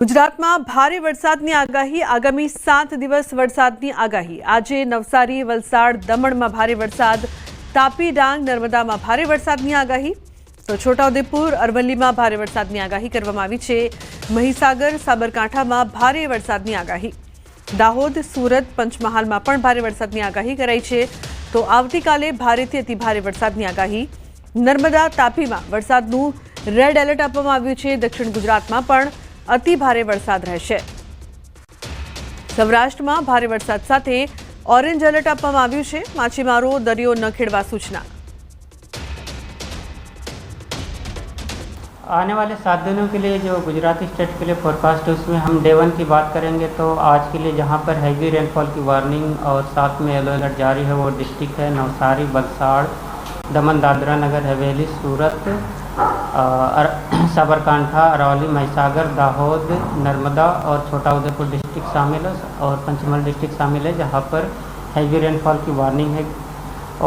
ગુજરાતમાં ભારે વરસાદની આગાહી આગામી 7 દિવસ વરસાદની આગાહી આજે નવસારી વલસાડ દમણમાં ભારે વરસાદ તાપી ડાંગ નર્મદામાં ભારે વરસાદની આગાહી તો છોટાઉદેપુર અરવલ્લીમાં ભારે વરસાદની આગાહી કરવામાં આવી છે મહીસાગર સાબરકાંઠામાં ભારે વરસાદની આગાહી દાહોદ સુરત પંચમહાલમાં પણ ભારે વરસાદની આગાહી કરાઈ છે તો આવતીકાલે ભારેથી અતિ ભારે વરસાદની આગાહી નર્મદા તાપીમાં વરસાદનું રેડ એલર્ટ આપવામાં આવ્યું છે દક્ષિણ ગુજરાતમાં પણ અતિ ભારે વરસાદ રહેશે સૌરાષ્ટ્રમાં ભારે વરસાદ સાથે ઓરેન્જ એલર્ટ આપવામાં આવ્યું છે માછીમારો દરિયો ન ખેડવા सूचना आने वाले 7 दिनों के लिए जो गुजराती स्टेट के लिए फोरकास्ट है उसमें हम डे 1 की बात करेंगे तो आज के लिए जहां पर हैवी रेनफॉल की वार्निंग और साथ में येलो अलर्ट जारी है वो डिस्ट्रिक्ट है नवसारी वलसाड़ दमन दादरा नगर हवेली सूरत साबरकांठा अरवली महिसागर दाहोद नर्मदा और छोटाउदेपुर डिस्ट्रिक्ट शामिल है और पंचमहल डिस्ट्रिक्ट शामिल है जहां पर हैवी रेनफॉल की वार्निंग है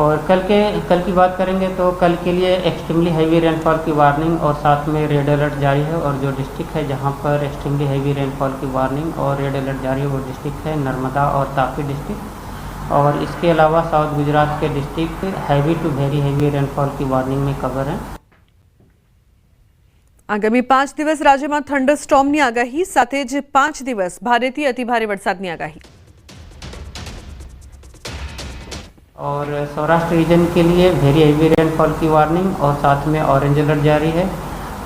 और कल की बात करेंगे तो कल के लिए एक्सट्रीमली हैवी रेनफॉल की वार्निंग और साथ में रेड अलर्ट जारी है और जो डिस्ट्रिक्ट है जहां पर एक्सट्रीमली हैवी रेनफॉल की वार्निंग और रेड अलर्ट जारी है वो डिस्ट्रिक्ट है नर्मदा और तापी डिस्ट्रिक्ट और इसके अलावा साउथ गुजरात के district heavy to very heavy rainfall की वार्निंग में कवर है। आगामी 5 दिवस राज्य में थंडरस्टॉर्मनी आगाही साथ ज 5 दिवस भारेथी अति भारे वरसादनी आगाही और सौराष्ट्र रीजन के लिए वेरी हेवी रेनफॉल की वार्निंग और साथ में ऑरेंज अलर्ट जारी है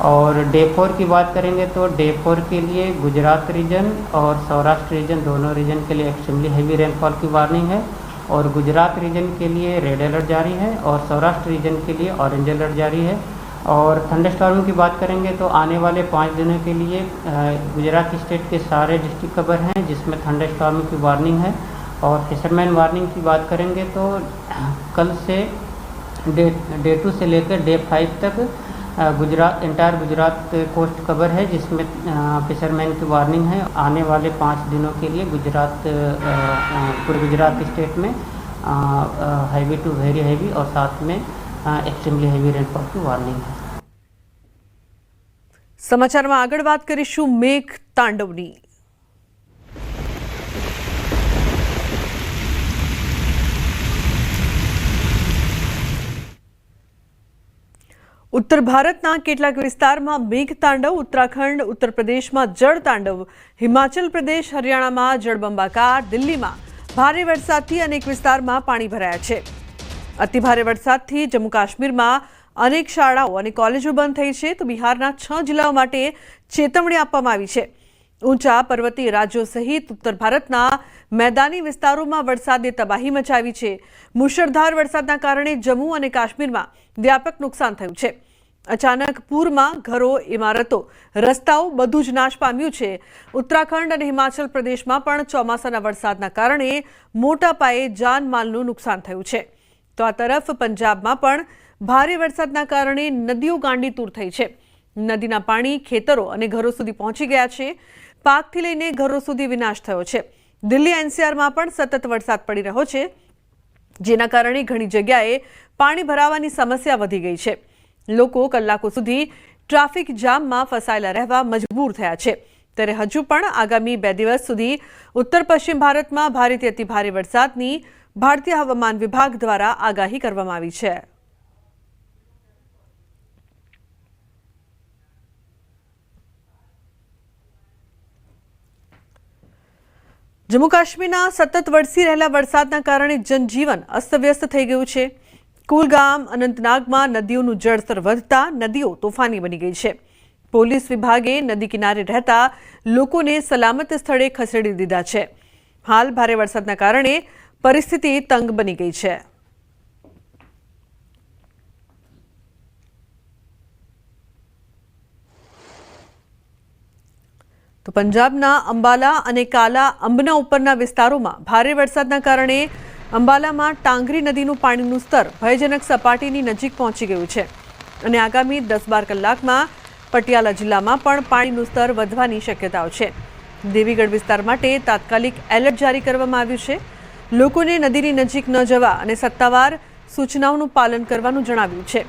और डे 4 की बात करेंगे तो डे 4 के लिए गुजरात रीजन और सौराष्ट्र रीजन दोनों रीजन के लिए एक्सट्रीमली हेवी रेनफॉल की वार्निंग है और गुजरात रीजन के लिए रेड अलर्ट जारी है और सौराष्ट्र रीजन के लिए ऑरेंज अलर्ट जारी है और थंडरस्टॉर्म की बात करेंगे तो आने वाले 5 दिनों के लिए गुजरात स्टेट के सारे डिस्ट्रिक्ट कवर हैं जिसमें थंडरस्टॉर्म की वार्निंग है और फिशरमैन वार्निंग की बात करेंगे तो कल से डे 2 से लेकर डे 5 तक इंटायर गुजरात कोस्ट कवर है जिसमें फिशरमैन की वार्निंग है आने वाले 5 दिनों के लिए पूरे गुजरात स्टेट में हैवी टू वेरी हैवी और साथ में एक्सट्रीमली हेवी रेनफॉल की वार्निंग है। समाचार में आगळ बात करीशुं मेघ तांडवनी उत्तर भारतना કેટલાક વિસ્તારમાં મેઘ તાંડવ ઉત્તરાખંડ ઉત્તર પ્રદેશમાં જળ તાંડવ હિમાચલ પ્રદેશ હરિયાણામાં જળબંબાકાર દિલ્હીમાં ભારે વરસાદથી અનેક વિસ્તારમાં પાણી ભરાયા છે અતિ ભારે વરસાદથી જમ્મુ કાશ્મીરમાં અનેક શાળાઓ અને કોલેજો બંધ થઈ છે તો બિહારના 6 જિલ્લાઓ માટે ચેતવણી આપવામાં આવી છે ઊંચા પર્વતીય રાજ્યો સહિત ઉત્તર ભારતના મેદાની વિસ્તારોમાં વરસાદે તબાહી મચાવી છે મુશળધાર વરસાદના કારણે જમ્મુ અને કાશ્મીરમાં વ્યાપક નુકસાન થયું છે અચાનક પૂરમાં ઘરો ઇમારતો રસ્તાઓ બધું જ નાશ પામ્યું છે ઉત્તરાખંડ અને હિમાચલ પ્રદેશમાં પણ ચોમાસાના વરસાદના કારણે મોટા પાયે જાનમાલનું નુકસાન થયું છે તો આ તરફ પંજાબમાં પણ ભારે વરસાદના કારણે નદીઓ ગાંડીતુર થઈ છે નદીના પાણી ખેતરો અને ઘરો સુધી પહોંચી ગયા છે પાકથી લઈને ઘરો સુધી વિનાશ થયો છે દિલ્હી એનસીઆરમાં પણ સતત વરસાદ પડી રહ્યો છે જેના કારણે ઘણી જગ્યાએ પાણી ભરાવાની સમસ્યા વધી ગઈ છે લોકો કલાકો સુધી ટ્રાફિક જામમાં ફસાયેલા રહેવા મજબૂર થયા છે ત્યારે હજુ પણ આગામી 2 દિવસ સુધી ઉત્તર પશ્ચિમ ભારતમાં ભારેથી અતિ ભારે વરસાદની ભારતીય હવામાન વિભાગ દ્વારા આગાહી કરવામાં આવી છે જમ્મુ કાશ્મીરના સતત વરસી રહેલા વરસાદના કારણે જનજીવન અસ્તવ્યસ્ત થઈ ગયું છે કુલગામ અનંતનાગમાં નદીઓનું જળસ્તર વધતા નદીઓ તોફાની બની ગઈ છે પોલીસ વિભાગે નદી કિનારે રહેતા લોકોને સલામત સ્થળે ખસેડી દીધા છે હાલ ભારે વરસાદના કારણે પરિસ્થિતિ તંગ બની ગઈ છે તો પંજાબના અંબાલા અને કાલા અંબના ઉપરના વિસ્તારોમાં ભારે વરસાદના કારણે અંબાલામાં ટાંગરી નદીનું પાણીનું સ્તર ભયજનક સપાટીની નજીક પહોંચી ગયું છે અને આગામી 10-12 કલાકમાં પટિયાલા જિલ્લામાં પણ પાણીનું સ્તર વધવાની શક્યતાઓ છે દેવીગઢ વિસ્તાર માટે તાત્કાલિક એલર્ટ જારી કરવામાં આવ્યું છે લોકોને નદીની નજીક ન જવા અને સત્તાવાર સૂચનાઓનું પાલન કરવાનું જણાવ્યું છે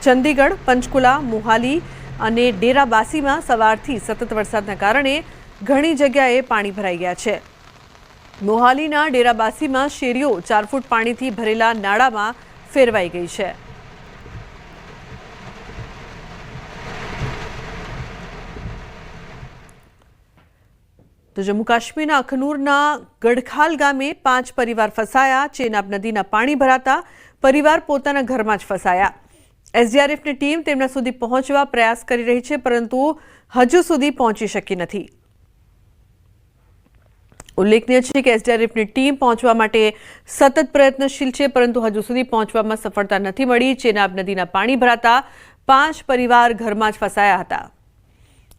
ચંદીગઢ પંચકુલા મોહાલી અને ડેરાબાસીમાં સવારથી સતત વરસાદના કારણે ઘણી જગ્યાએ પાણી ભરાઈ ગયા છે. મોહાલીના ડેરાબાસીમાં શેરીઓ 4 ફૂટ પાણીથી ભરેલા નાળામાં ફેરવાઈ ગઈ છે. તો જમ્મુ કાશ્મીરના અખનૂરના ગઢખાલ ગામે 5 પરિવાર ફસાયા. ચેનાબ નદીના પાણી ભરાતા પરિવાર પોતાના ઘરમાં જ ફસાયા. એસડીઆરએફની ટીમ તેમના સુધી પહોંચવા પ્રયાસ કરી રહી છે, પરંતુ હજુ સુધી પહોંચી શકી નથી. ઉલ્લેખનીય છે કે એસડીઆરએફની ટીમ પહોંચવા માટે સતત પ્રયત્નશીલ છે, પરંતુ હજુ સુધી પહોંચવામાં સફળતા નથી મળી. ચેનાબ નદીના પાણી ભરાતા 5 પરિવાર ઘરમાં જ ફસાયા હતા.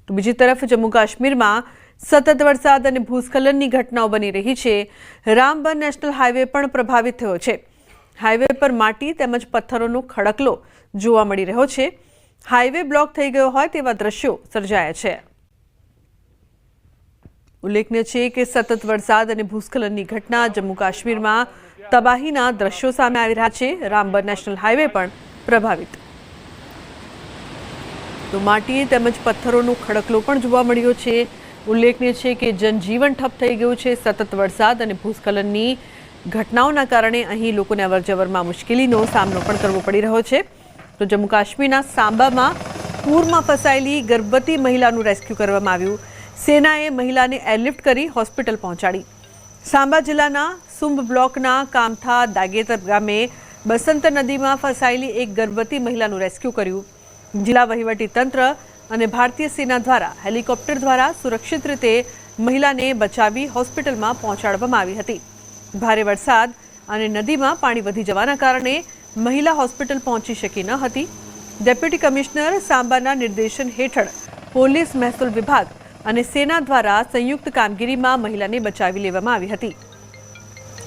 તો બીજી તરફ જમ્મુ કાશ્મીરમાં સતત વરસાદ અને ભૂસ્ખલનની ઘટનાઓ બની રહી છે. રામબન નેશનલ હાઈવે પણ પ્રભાવિત થયો છે. હાઈવે પર માટી તેમજ પથ્થરોનો ખડકલો જોવા મળી રહ્યો છે. હાઈવે બ્લોક થઈ ગયો હોય તેવા દ્રશ્યો સર્જાયા છે. ઉલ્લેખનીય છે કે સતત વરસાદ અને ભૂસ્ખલનની ઘટના જમ્મુ કાશ્મીરમાં તબાહીના દ્રશ્યો સામે આવી રહ્યા છે. રામબન નેશનલ હાઈવે પણ પ્રભાવિત. તો માટી તેમજ પથ્થરોનો ખડકલો પણ જોવા મળ્યો છે. ઉલ્લેખનીય છે કે જનજીવન ઠપ થઈ ગયું છે. સતત વરસાદ અને ભૂસ્ખલનની ઘટનાઓના કારણે અહીં લોકોને અવરજવરમાં મુશ્કેલીનો સામનો પણ કરવો પડી રહ્યો છે. તો જમ્મુ કાશ્મીરના સાંબામાં પૂરમાં ફસાયેલી ગર્ભવતી મહિલાનું રેસ્ક્યુ કરવામાં આવ્યું. સેનાએ મહિલાને એરલિફ્ટ કરી હોસ્પિટલ પહોંચાડી. સાંબા જિલ્લાના સુંબ બ્લોકના કામથા દાગેતર ગામે બસંત નદીમાં ફસાયેલી એક ગર્ભવતી મહિલાનું રેસ્ક્યુ કર્યું. જિલ્લા વહીવટી તંત્ર અને ભારતીય સેના દ્વારા હેલિકોપ્ટર દ્વારા સુરક્ષિત રીતે મહિલાને બચાવી હોસ્પિટલમાં પહોંચાડવામાં આવી હતી. ભારે વરસાદ અને નદીમાં પાણી વધી જવાના કારણે મહિલા હોસ્પિટલ પહોંચી શકી ન હતી. ડેપ્યુટી કમિશનર સાંબાના નિર્દેશન હેઠળ પોલીસ, મહેસૂલ વિભાગ અને સેના દ્વારા સંયુક્ત કામગીરીમાં મહિલાને બચાવી લેવામાં આવી હતી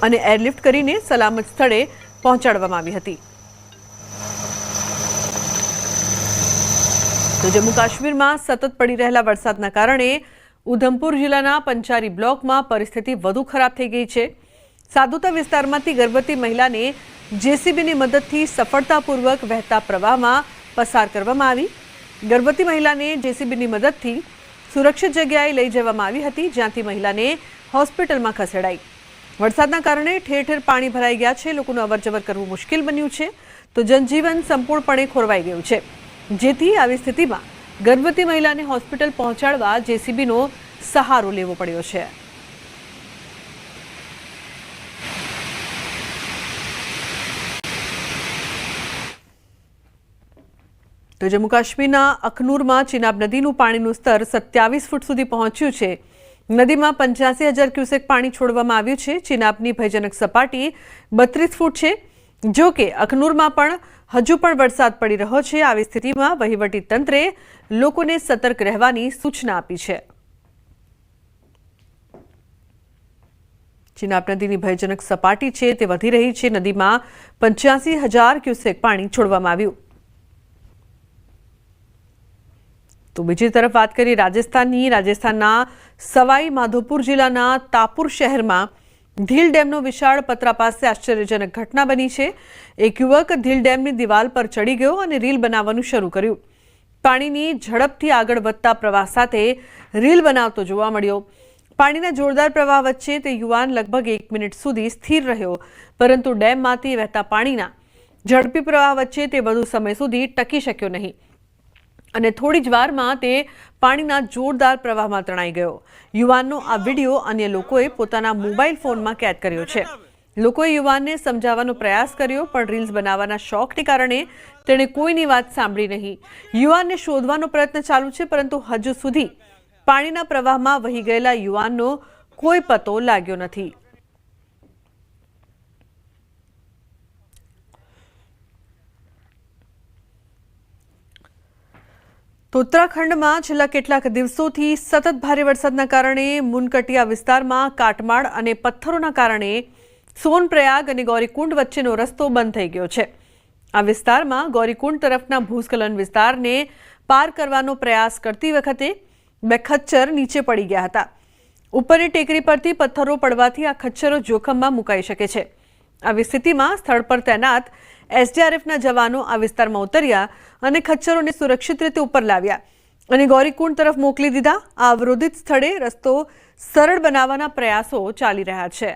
અને એરલિફ્ટ કરીને સલામત સ્થળે પહોંચાડવામાં આવી હતી. તો જમ્મુ કાશ્મીરમાં સતત પડી રહેલા વરસાદના કારણે ઉધમપુર જિલ્લાના પંચારી બ્લોકમાં પરિસ્થિતિ વધુ ખરાબ થઈ ગઈ છે. સાદુતા વિસ્તારમાંથી ગર્ભવતી મહિલાને જેસીબીની મદદથી સફળતાપૂર્વક વહેતા પ્રવાહમાં પસાર કરવામાં આવી. ગર્ભવતી મહિલાને જેસીબીની મદદથી સુરક્ષિત જગ્યાએ લઈ જવામાં આવી હતી, જ્યાંથી મહિલાને હોસ્પિટલમાં ખસેડાઈ. વરસાદના કારણે ઠેર ઠેર પાણી ભરાઈ ગયા છે. લોકોનું અવરજવર કરવું મુશ્કેલ બન્યું છે. તો જનજીવન સંપૂર્ણપણે ખોરવાઈ ગયું છે, જેથી આવી સ્થિતિમાં ગર્ભવતી મહિલાને હોસ્પિટલ પહોંચાડવા જેસીબીનો સહારો લેવો પડ્યો છે. તો જમ્મુ કાશ્મીરના અખનૂરમાં ચિનાબ નદીનું પાણીનું સ્તર 27 ફૂટ સુધી પહોંચ્યું છે. નદીમાં 85,000 ક્યુસેક પાણી છોડવામાં આવ્યું છે. ચિનાબની ભયજનક સપાટી 32 ફૂટ છે. જો કે અખનૂરમાં પણ હજુ પણ વરસાદ પડી રહ્યો છે. આવી સ્થિતિમાં વહીવટી તંત્રે લોકોને સતર્ક રહેવાની સૂચના આપી છે. ચિનાબ નદીની ભયજનક સપાટી છે તે વધી રહી છે. નદીમાં 85,000 ક્યુસેક પાણી છોડવામાં આવ્યું. તો બીજી તરફ વાત કરીએ રાજસ્થાનના સવાઈ માધોપુર જિલ્લાના તાપુર શહેરમાં ધીલ ડેમનો વિશાળ પતરા પાસે આશ્ચર્યજનક ઘટના બની છે. એક યુવક ધીલ ડેમની દિવાલ પર ચડી ગયો અને રીલ બનાવવાનું શરૂ કર્યું. પાણીની ઝડપથી આગળ વધતા પ્રવાહ સાથે રીલ બનાવતો જોવા મળ્યો. પાણીના જોરદાર પ્રવાહ વચ્ચે તે યુવાન લગભગ 1 મિનિટ સુધી સ્થિર રહ્યો, પરંતુ ડેમમાંથી વહેતા પાણીના ઝડપી પ્રવાહ વચ્ચે તે વધુ સમય સુધી ટકી શક્યો નહીં અને થોડી જ વારમાં તે પાણીના જોરદાર પ્રવાહમાં તણાઈ ગયો. યુવાનનો આ વિડીયો અન્ય લોકોએ પોતાના મોબાઈલ ફોનમાં કેદ કર્યો છે. લોકોએ યુવાનને સમજાવવાનો પ્રયાસ કર્યો, પણ રીલ્સ બનાવવાના શોખને કારણે તેણે કોઈની વાત સાંભળી નહીં. યુવાનને શોધવાનો પ્રયત્ન ચાલુ છે, પરંતુ હજુ સુધી પાણીના પ્રવાહમાં વહી ગયેલા યુવાનનો કોઈ પતો લાગ્યો નથી. તો ઉત્તરાખંડમાં છેલ્લા કેટલાક દિવસોથી સતત ભારે વરસાદના કારણે મુનકટિયા વિસ્તારમાં કાટમાળ અને પથ્થરોના કારણે સોનપ્રયાગ અને ગૌરીકુંડ વચ્ચેનો રસ્તો બંધ થઈ ગયો છે. આ વિસ્તારમાં ગૌરીકુંડ તરફના ભૂસ્ખલન વિસ્તારને પાર કરવાનો પ્રયાસ કરતી વખતે 2 ખચ્ચર નીચે પડી ગયા હતા. ઉપરની ટેકરી પરથી પથ્થરો પડવાથી આ ખચ્ચરો જોખમમાં મુકાઈ શકે છે. આવી સ્થિતિમાં સ્થળ પર તૈનાત એસડીઆરએફના જવાનો આ વિસ્તારમાં ઉતર્યા અને ખચ્ચરોને સુરક્ષિત રીતે ઉપર લાવ્યા અને ગૌરીકુંડ તરફ મોકલી દીધા. આ અવરોધિત સ્થળે રસ્તો સરળ બનાવવાના પ્રયાસો ચાલી રહ્યા છે.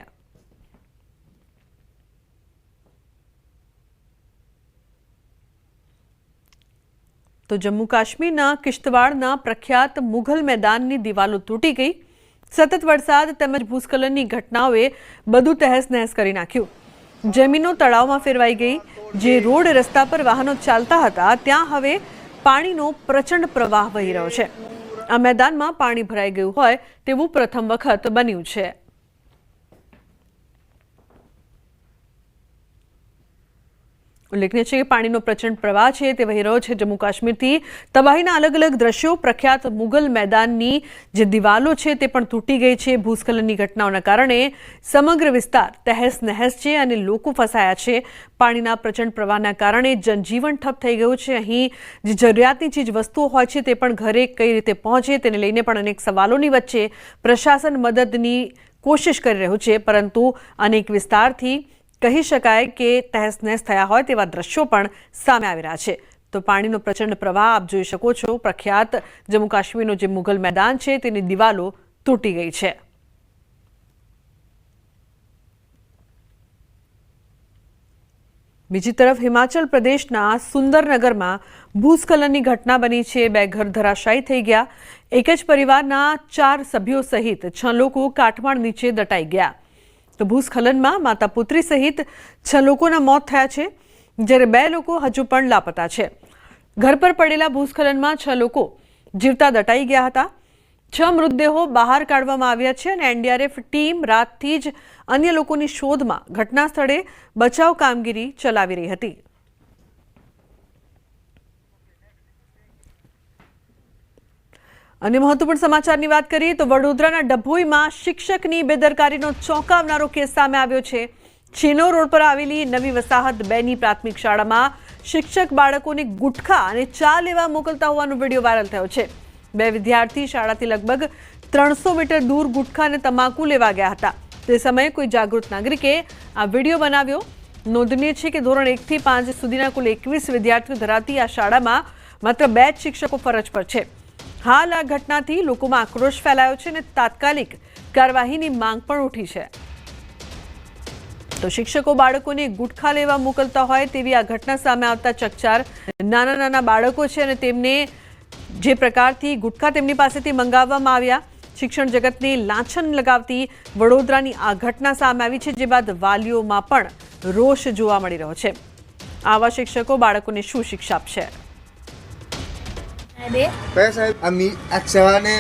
તો જમ્મુ કાશ્મીરના કિશ્તવાડના પ્રખ્યાત મુઘલ મેદાનની દિવાલો તૂટી ગઈ. સતત વરસાદ તેમજ ભૂસ્ખલનની ઘટનાઓએ બધું તહેસ નહેસ કરી નાખ્યું. જમીનો તળાવમાં ફેરવાઈ ગઈ. જે રોડ રસ્તા પર વાહનો ચાલતા હતા ત્યાં હવે પાણીનો પ્રચંડ પ્રવાહ વહી રહ્યો છે. આ મેદાનમાં પાણી ભરાઈ ગયું હોય તેવું પ્રથમ વખત બન્યું છે. ઉલ્લેખનીય છે કે પાણીનો પ્રચંડ પ્રવાહ છે તે વહી રહ્યો છે જમ્મુ કાશ્મીરથી. તબાહીના અલગ અલગ દ્રશ્યો. પ્રખ્યાત મુઘલ મેદાનની જે દિવાલો છે તે પણ તૂટી ગઈ છે. ભૂસ્ખલનની ઘટનાઓના કારણે સમગ્ર વિસ્તાર તહેસ નહેસ છે અને લોકો ફસાયા છે. પાણીના પ્રચંડ પ્રવાહના કારણે જનજીવન ઠપ થઈ ગયું છે. અહીં જે જરૂરિયાતની ચીજ વસ્તુઓ હોય છે તે પણ ઘરે કઈ રીતે પહોંચે તેને લઈને પણ અનેક સવાલોની વચ્ચે પ્રશાસન મદદની કોશિશ કરી રહ્યું છે, પરંતુ અનેક વિસ્તારથી કહી શકાય કે તહેસ નહેસ થયા હોય તેવા દ્રશ્યો પણ સામે આવી રહ્યા છે. તો પાણીનો પ્રચંડ પ્રવાહ આપ જોઈ શકો છો. પ્રખ્યાત જમ્મુ કાશ્મીરનું જે મુઘલ મેદાન છે તેની દિવાલો તૂટી ગઈ છે. બીજી તરફ હિમાચલ પ્રદેશના સુંદરનગરમાં ભૂસ્ખલનની ઘટના બની છે. 2 ઘર ધરાશાયી થઈ ગયા. એક જ પરિવારના 4 સભ્યો સહિત 6 લોકો કાટમાળ નીચે દટાઈ ગયા. તો ભૂસ્ખલનમાં માતા પુત્રી સહિત 6 લોકોના મોત થયા છે, જ્યારે 2 લોકો હજુ પણ લાપતા છે. ઘર પર પડેલા ભૂસ્ખલનમાં 6 લોકો જીવતા દટાઈ ગયા હતા. 6 મૃતદેહો બહાર કાઢવામાં આવ્યા છે અને એનડીઆરએફ ટીમ રાતથી જ અન્ય લોકોની શોધમાં ઘટના સ્થળે બચાવ કામગીરી ચલાવી રહી હતી. અને મહત્વપૂર્ણ સમાચારની વાત કરીએ તો વડોદરાના ડભોઈમાં શિક્ષકની બેદરકારીનો ચોંકાવનારો કેસ સામે આવ્યો છે. ચીનો રોડ પર આવેલી નવી વસાહત 2ની પ્રાથમિક શાળામાં શિક્ષક બાળકોને ગુટખા અને ચા લેવા મોકલતા હોવાનો વિડીયો વાયરલ થયો છે. 2 વિદ્યાર્થી શાળાથી લગભગ 300 મીટર દૂર ગુટખા અને તમાકુ લેવા ગયા હતા. તે સમયે કોઈ જાગૃત નાગરિકે આ વિડીયો બનાવ્યો. નોંધનીય છે કે ધોરણ 1 થી 5 સુધીના કુલ 21 વિદ્યાર્થીઓ ધરાવતી આ શાળામાં માત્ર 2 જ શિક્ષકો ફરજ પર છે. હાલ આ ઘટનાથી લોકોમાં આક્રોશ ફેલાયો છે અને તાત્કાલિક કાર્યવાહીની માંગ પણ ઉઠી છે. તો શિક્ષકો બાળકોને ગુટખા લેવા મોકલતા હોય તેવી આ ઘટના સામે આવતા ચકચાર. નાના નાના બાળકો છે અને તેમને જે પ્રકારથી ગુટખા તેમની પાસેથી મંગાવવામાં આવ્યા. શિક્ષણ જગતને લાંછન લગાવતી વડોદરાની આ ઘટના સામે આવી છે, જે બાદ વાલીઓમાં પણ રોષ જોવા મળી રહ્યો છે. આવા શિક્ષકો બાળકોને શું શિક્ષા આપશે? કયા સાહેબ? અચ્છા, ને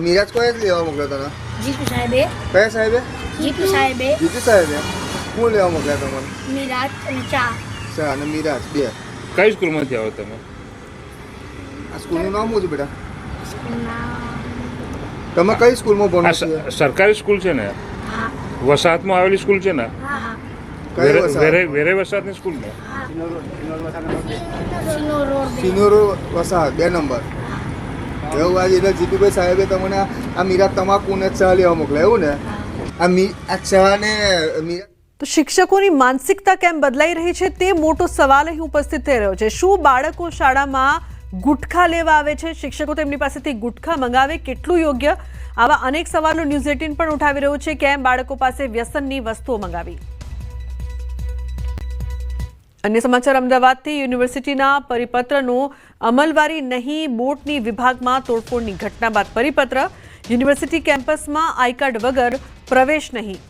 મિરાજ કોઈ લેવા મોકલ્યો તને? જીતુ સાહેબે. કયા સાહેબે? જીતુ સાહેબે. જીતુ સાહેબે શું લેવા મોકલ્યા તમને? મિરાજ અને ચા. ચા અને મિરાજ 2. કઈ સ્કૂલમાંથી આવો તમે? આ સ્કૂલનું નામ શું છે બેટા? સ્કૂલના તમે કઈ સ્કૂલમાં ભણો છો? સરકારી સ્કૂલ છે ને? હા વસાહતમાં આવેલી સ્કૂલ છે ને? હા હા. કઈ વસાહત? વેરે વસાહતની સ્કૂલ ને? સિનો રોડ. સિનોરો વસાહત 2 નંબર. એવું આજે એટલે જીતુભાઈ સાહેબે તમને આ મિરાજ તમાકુ ને ચા લેવા મોકલ્યા એવું ને? આ ચા ને મિરાજ. તો શિક્ષકોની માનસિકતા કેમ બદલાઈ રહી છે તે મોટો સવાલ અહીં ઉપસ્થિત થઈ રહ્યો છે. શું બાળકો શાળામાં ગુટખા લેવા આવે છે? શિક્ષકો તેમની પાસેથી ગુટખા મંગાવે કેટલું યોગ્ય? આવા અનેક સવાલો ન્યૂઝ 18 પણ ઉઠાવી રહ્યું છે. કેમ બાળકો પાસે વ્યસનની વસ્તુઓ મંગાવી? અન્ય સમાચાર અમદાવાદથી. યુનિવર્સિટીના પરિપત્રનો અમલવારી નહીં, બોટની વિભાગમાં તોડફોડની ઘટના બાદ પરિપત્ર. યુનિવર્સિટી કેમ્પસમાં આઈ કાર્ડ વગર પ્રવેશ નહીં.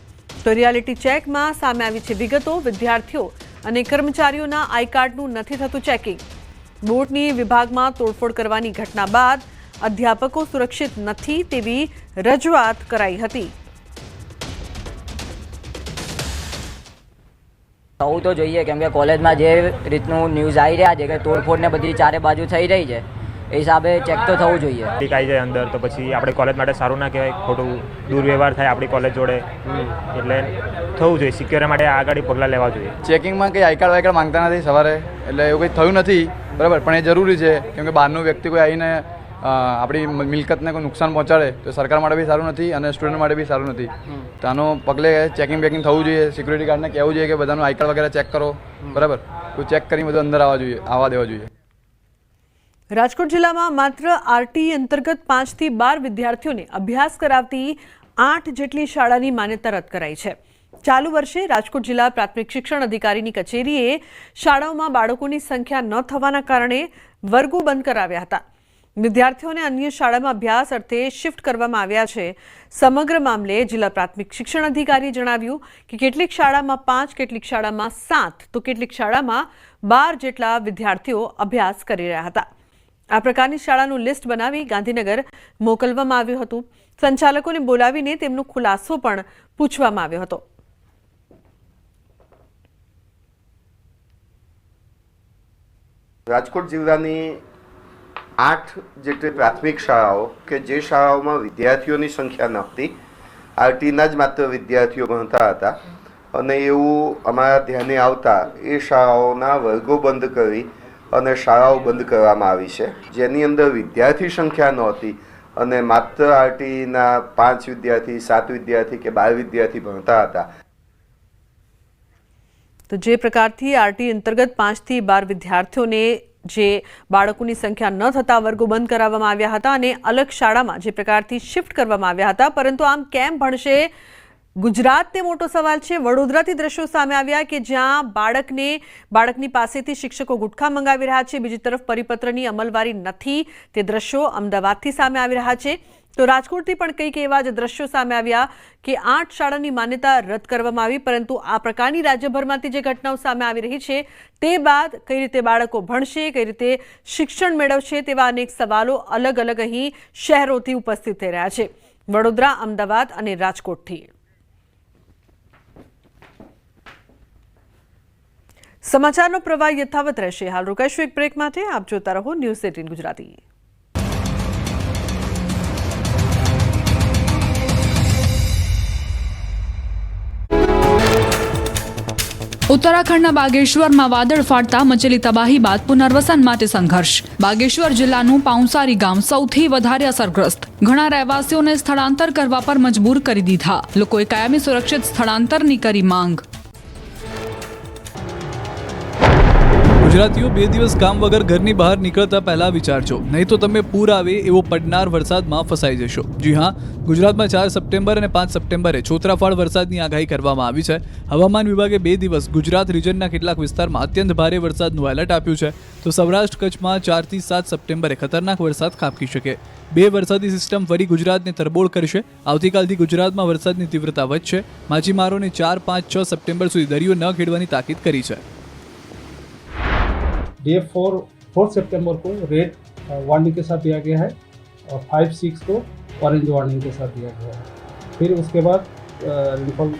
તો રિયાલિટી ચેકમાં સામે આવી છે વિગતો. વિદ્યાર્થીઓ અને કર્મચારીઓના આઈ કાર્ડનું નથી થતું ચેકિંગ. બોટની વિભાગમાં તોડફોડ કરવાની ઘટના બાદ અધ્યાપકો સુરક્ષિત નથી તેવી રજૂઆત કરાઈ હતી. થવું તો જોઈએ, કેમ કે કોલેજમાં જે રીતનું ન્યૂઝ આવી રહ્યા છે કે તોડફોડ ને બધી ચારે બાજુ થઈ રહી છે, એ હિસાબે ચેક તો થવું જોઈએ. આવી જાય અંદર તો પછી આપણે કોલેજ માટે સારું ના કહેવાય, ખોટું દુર્વ્યવહાર થાય આપણી કોલેજ જોડે, એટલે થવું જોઈએ. સિક્યોરિટી માટે આગળ પગલાં લેવા જોઈએ. ચેકિંગમાં કંઈ આઈ કાર્ડ વાઈ કાર્ડ માંગતા નથી સવારે, એટલે એવું કંઈ થયું નથી બરાબર, પણ એ જરૂરી છે કેમ કે બહારનું વ્યક્તિ કોઈ આવીને આપણી મિલકતને કોઈ નુકસાન પહોંચાડે તો સરકાર માટે બી સારું નથી અને સ્ટુડન્ટ માટે બી સારું નથી. તો આનો પગલે ચેકિંગ બેકિંગ થવું જોઈએ. સિક્યુરિટી ગાર્ડને કહેવું જોઈએ કે બધાનું આઈ કાર્ડ વગેરે ચેક કરો, બરાબર, તો ચેક કરીને બધું અંદર આવવા દેવા જોઈએ. રાજકોટ જિલ્લામાં માત્ર આરટી અંતર્ગત 5 થી 12 વિદ્યાર્થીઓને અભ્યાસ કરાવતી 8 જેટલી શાળાની માન્યતા રદ કરાઈ છે. ચાલુ વર્ષે રાજકોટ જિલ્લા પ્રાથમિક શિક્ષણ અધિકારીની કચેરીએ શાળાઓમાં બાળકોની સંખ્યા ન થવાના કારણે વર્ગો બંધ કરાવ્યા હતા. વિદ્યાર્થીઓને અન્ય શાળામાં અભ્યાસ અર્થે શિફ્ટ કરવામાં આવ્યા છે. સમગ્ર મામલે જિલ્લા પ્રાથમિક શિક્ષણ અધિકારીએ જણાવ્યું કે કેટલીક શાળામાં 5, કેટલીક શાળામાં 7 તો કેટલીક શાળામાં 12 જેટલા વિદ્યાર્થીઓ અભ્યાસ કરી રહ્યા હતા. આ પ્રકારની શાળાનું લિસ્ટ બનાવી ગાંધીનગર મોકલવામાં આવ્યું હતું. સંચાલકોને બોલાવીને તેમનો ખુલાસો પણ પૂછવામાં આવ્યો હતો. રાજકોટ જિલ્લાની 8 જેટલી પ્રાથમિક શાળાઓ કે જે શાળાઓમાં વિદ્યાર્થીઓની સંખ્યા નહોતી, આરટીના જ માત્ર વિદ્યાર્થીઓ ભણતા હતા અને એવું અમારા ધ્યાને આવતા એ શાળાઓના વર્ગો બંધ કરી અને શાળાઓ બંધ કરવામાં આવી છે, જેની અંદર વિદ્યાર્થી સંખ્યા નહોતી અને માત્ર આરટીના 5 વિદ્યાર્થી, 7 વિદ્યાર્થી કે 12 વિદ્યાર્થી ભણતા હતા. તો જે પ્રકારથી આરટી અંતર્ગત 5 થી 12 વિદ્યાર્થીઓને જે બાળકોની સંખ્યા ન થતા વર્ગો બંધ કરાવવામાં આવ્યા હતા અને અલગ શાળામાં જે પ્રકારથી શિફ્ટ કરવામાં આવ્યા હતા, પરંતુ આમ કેમ ભણશે ગુજરાત તે મોટો સવાલ છે. વડોદરાથી દ્રશ્યો સામે આવ્યા કે જ્યાં બાળકની પાસેથી શિક્ષકો ગુટખા મંગાવી રહ્યા છે, બીજી તરફ પરિપત્રની અમલવારી નથી. તે દ્રશ્યો અમદાવાદથી સામે આવી રહ્યા છે. તો રાજકોટથી પણ કંઈક એવા જ દ્રશ્યો સામે આવ્યા કે 8 શાળાની માન્યતા રદ કરવામાં આવી, પરંતુ આ પ્રકારની રાજ્યભરમાંથી જે ઘટનાઓ સામે આવી રહી છે તે બાદ કઈ રીતે બાળકો ભણશે, કઈ રીતે શિક્ષણ મેળવશે તેવા અનેક સવાલો અલગ અલગ અહીં શહેરોથી ઉપસ્થિત થઈ રહ્યા છે. વડોદરા, અમદાવાદ અને રાજકોટથી. સમાચારનો પ્રવાહ યથાવત રહેશે. હાલ રોકાઈશું એક બ્રેક માટે. આપ જોતા રહો ન્યૂઝ 18 ગુજરાતી. ઉત્તરાખંડના બાગેશ્વરમાં વાદળ ફાટતા મચેલી તબાહી બાદ પુનર્વસન માટે સંઘર્ષ. બાગેશ્વર જિલ્લાનું પાઉંસારી ગામ સૌથી વધારે અસરગ્રસ્ત. ઘણા રહેવાસીઓને સ્થળાંતર કરવા પર મજબૂર કરી દીધા. લોકોએ કાયમી સુરક્ષિત સ્થળાંતરની કરી માંગ. ગુજરાતીઓ 2 દિવસ કામ વગર ઘરની બહાર નીકળતા પહેલા વિચારજો, નહીં તો તમે પૂર આવે એવો પડનાર વરસાદમાં ફસાઈ જશો. જી હા, ગુજરાતમાં 4 સપ્ટેમ્બર અને 5 સપ્ટેમ્બરે છોતરાફાળ વરસાદની આગાહી કરવામાં આવી છે. હવામાન વિભાગે 2 દિવસ ગુજરાત રિજનના કેટલાક વિસ્તારમાં અત્યંત ભારે વરસાદનું એલર્ટ આપ્યું છે. તો સૌરાષ્ટ્ર કચ્છમાં 4 થી 7 સપ્ટેમ્બરે ખતરનાક વરસાદ ખાબકી શકે. 2 વરસાદી સિસ્ટમ ફરી ગુજરાતને તરબોળ કરશે. આવતીકાલથી ગુજરાતમાં વરસાદની તીવ્રતા વધશે. માછીમારોને 4, 5, 6 સપ્ટેમ્બર સુધી દરિયો ન ખેડવાની તાકીદ કરી છે. डे 4 सितंबर को रेड वार्निंग के साथ दिया गया है और 5, 6 को ऑरेंज वार्निंग के साथ दिया गया है. फिर उसके बाद रेनफॉल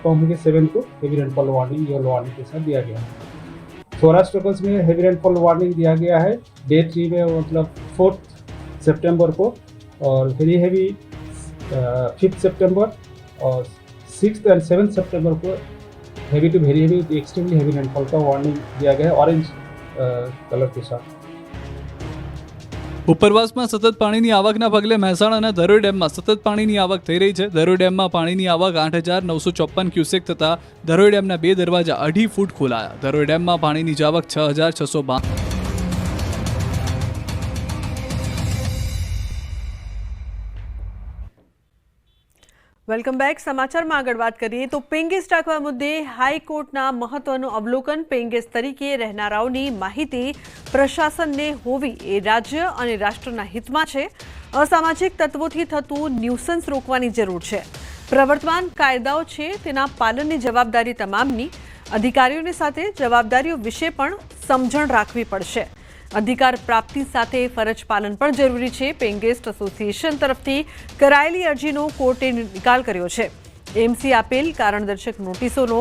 कम होकर 7 को heavy rainfall warning yellow warning के साथ दिया गया है. सौराष्ट्र कच्छ में हेवी रेनफॉल वार्निंग दिया गया है डे 3 में, मतलब 4 सितंबर को, और वेरी हेवी 5 सितंबर और 6 एंड 7 सितंबर को heavy to very heavy extremely heavy rainfall का वार्निंग दिया गया है ऑरेंज कलर के साथ. ઉપરવાસમાં સતત પાણીની આવકના પગલે મહેસાણાના ધરોઈ ડેમમાં સતત પાણીની આવક થઈ રહી છે. ધરોઈ ડેમમાં પાણીની આવક 8,954 ક્યુસેક થતાં ધરોઈ ડેમના 2 દરવાજા 2.5 ફૂટ ખોલાયા. ધરોઈ ડેમમાં પાણીની આવક 6,652. Welcome back. સમાચારમાં આગળ વાત કરીએ તો પેંગેસ રાખવા મુદ્દે હાઈકોર્ટના મહત્વનું અવલોકન. પેંગેસ તરીકે રહેનારાઓની માહિતી પ્રશાસનને હોવી એ રાજ્ય અને રાષ્ટ્રના હિતમાં છે. અસામાજિક તત્વોથી થતું ન્યુસન્સ રોકવાની જરૂર છે. પ્રવર્તમાન કાયદાઓ છે તેના પાલનની જવાબદારી તમામની. અધિકારીઓની સાથે જવાબદારીઓ વિશે પણ સમજણ રાખવી પડશે. અધિકાર પ્રાપ્તિ સાથે ફરજ પાલન પણ જરૂરી છે. પેંગેસ્ટ એસોસિએશન તરફથી કરાયેલી અરજીનો કોર્ટે નિકાલ કર્યો છે. એમસી આપેલ કારણદર્શક નોટિસોનો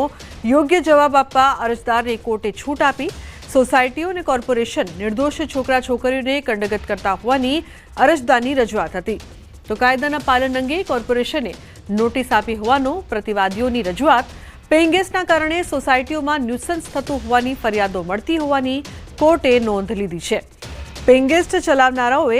યોગ્ય જવાબ આપવા અરજદારને કોર્ટે છૂટ આપી. સોસાયટીઓ અને કોર્પોરેશન નિર્દોષ છોકરા છોકરીઓને કંડગત કરતા હોવાની અરજદારની રજૂઆત હતી. તો કાયદાના પાલન અંગે કોર્પોરેશને નોટિસ આપી હોવાનો પ્રતિવાદીઓની રજૂઆત. પેંગેસ્ટના કારણે સોસાયટીઓમાં ન્યુસન્સ થતું હોવાની ફરિયાદો મળતી હોવાની કોર્ટે નોંધ લીધી છે. પેંગેસ્ટ ચલાવનારાઓએ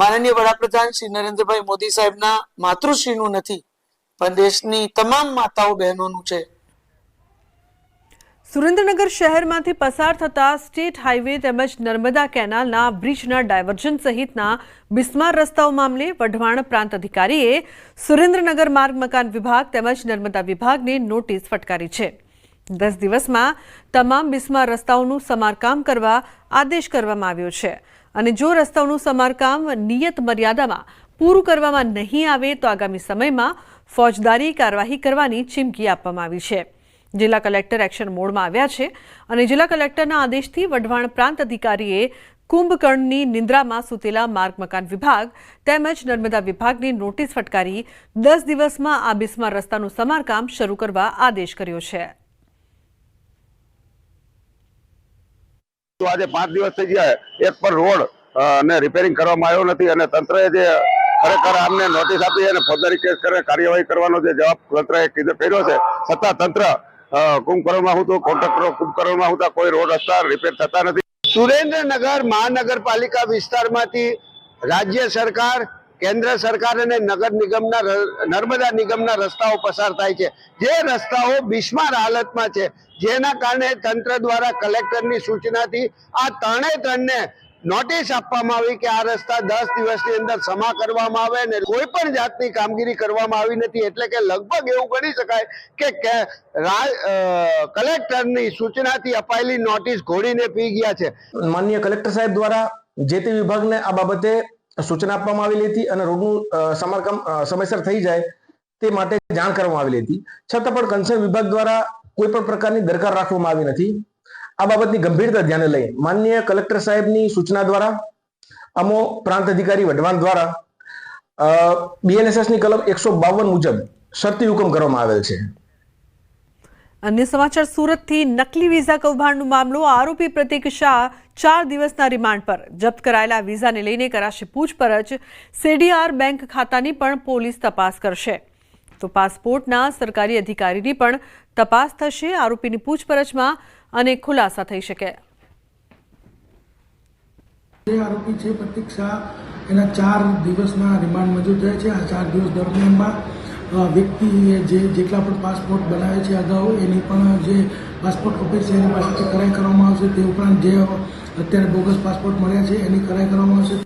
માનનીય વડાપ્રધાન શ્રી નરેન્દ્રભાઈ મોદી સાહેબના માતૃશ્રીનું નથી, પણ દેશની તમામ માતાઓ બહેનોનું છે. સુરેન્દ્રનગર શહેરમાંથી પસાર થતા સ્ટેટ હાઈવે તેમજ નર્મદા કેનાલના બ્રિજના ડાયવર્ઝન સહિતના બિસ્માર રસ્તાઓ મામલે વઢવાણ પ્રાંત અધિકારીએ સુરેન્દ્રનગર માર્ગ મકાન વિભાગ તેમજ નર્મદા વિભાગને નોટિસ ફટકારી છે. 10 દિવસમાં તમામ બિસ્માર રસ્તાઓનું સમારકામ કરવા આદેશ કરવામાં આવ્યો છે અને જો રસ્તાઓનું સમારકામ નિયત મર્યાદામાં પૂરું કરવામાં નહીં આવે તો આગામી સમયમાં ફોજદારી કાર્યવાહી કરવાની ચીમકી આપવામાં આવી છે. જિલ્લા કલેક્ટર એક્શન મોડમાં આવ્યા છે અને જિલ્લા કલેક્ટરના આદેશથી વઢવાણ પ્રાંત અધિકારીએ કુંભકર્ણની નિંદ્રામાં સૂતેલા માર્ગ મકાન વિભાગ તેમજ નર્મદા વિભાગને નોટિસ ફટકારી 10 દિવસમાં આ બિસ્માર રસ્તાનું સમારકામ શરૂ કરવા આદેશ કર્યો છે. તો આજે 5 દિવસ થઈ ગયા, એક પણ રોડ ને રિપેરિંગ કરવામાં આવ્યો નથી અને તંત્રએ જે ખરેખર આમને નોટિસ આપી અને ફોજદારી કેસ કરે કાર્યવાહી કરવાનો જે જવાબ તંત્રએ કર્યો છે, છતાં તંત્ર કુંભકર્ણમાં હું તો કોન્ટ્રાક્ટરો કુંભકર્ણમાં હું તો કોઈ રોડ રસ્તા રિપેર થતા નથી. સુરેન્દ્રનગર મહાનગરપાલિકા વિસ્તારમાંથી રાજ્ય સરકાર, કેન્દ્ર સરકાર અને નગર નિગમના નર્મદા નિગમના રસ્તાઓ પસાર થાય છે, જે રસ્તાઓ બિસ્માર હાલતમાં છે, જેના કારણે તંત્ર દ્વારા કલેક્ટરની સૂચનાથી આ ત્રણને નોટિસ આપવામાં આવી કે આ રસ્તા 10 દિવસની અંદર સમા કરવામાં આવે અને કોઈ પણ જાતની કામગીરી કરવામાં આવી નથી. એટલે કે લગભગ એવું ગણી શકાય કે કલેક્ટરની સૂચનાથી અપાયેલી નોટિસ ઘોડીને પી ગયા છે. માનનીય કલેક્ટર સાહેબ દ્વારા જે તે વિભાગને આ બાબતે સૂચના આપવામાં આવેલી હતી અને રોડનું સમારકામ સમયસર થઈ જાય તે માટે જાણ કરવામાં આવેલી હતી, છતાં પણ કન્સર્ન વિભાગ દ્વારા કોઈ પણ પ્રકારની દરકાર રાખવામાં આવી નથી. આ બાબતની ગંભીરતા ધ્યાને લઈ માનનીય કલેક્ટર સાહેબની સૂચના દ્વારા અમો પ્રાંત અધિકારી વઢવાણ દ્વારા BNSSની કલમ 152 મુજબ શરતી હુકમ કરવામાં આવેલ છે. અન્ય સમાચાર સુરતથી નકલી વિઝા કૌભાંડનો મામલો. આરોપી પ્રતીક શાહ 4 દિવસના રિમાન્ડ પર. જપ્ત કરાયેલા વિઝાને લઈને કરાશે પૂછપરછ. CDR બેંક ખાતાની પણ પોલીસ તપાસ કરશે, તો પાસપોર્ટના સરકારી અધિકારીની પણ તપાસ થશે. આરોપીની પૂછપરછમાં અનેક ખુલાસા થઈ શકે. આરોપી છે પ્રતીક શાહ, એના 4 દિવસના રિમાન્ડ મંજૂર થયા છે. આ 4 દિવસ દરમિયાનમાં વ્યક્તિએ જેટલા પણ પાસપોર્ટ બનાવે છે અગાઉ એની પણ જે પાસપોર્ટ ઓફિસ છે એની પાસેથી કરાઈ કરવામાં આવશે. તે ઉપરાંત જે અત્યારે બોગસ પાસપોર્ટ મળ્યા છે એની કરાઈ કરવામાં આવશે.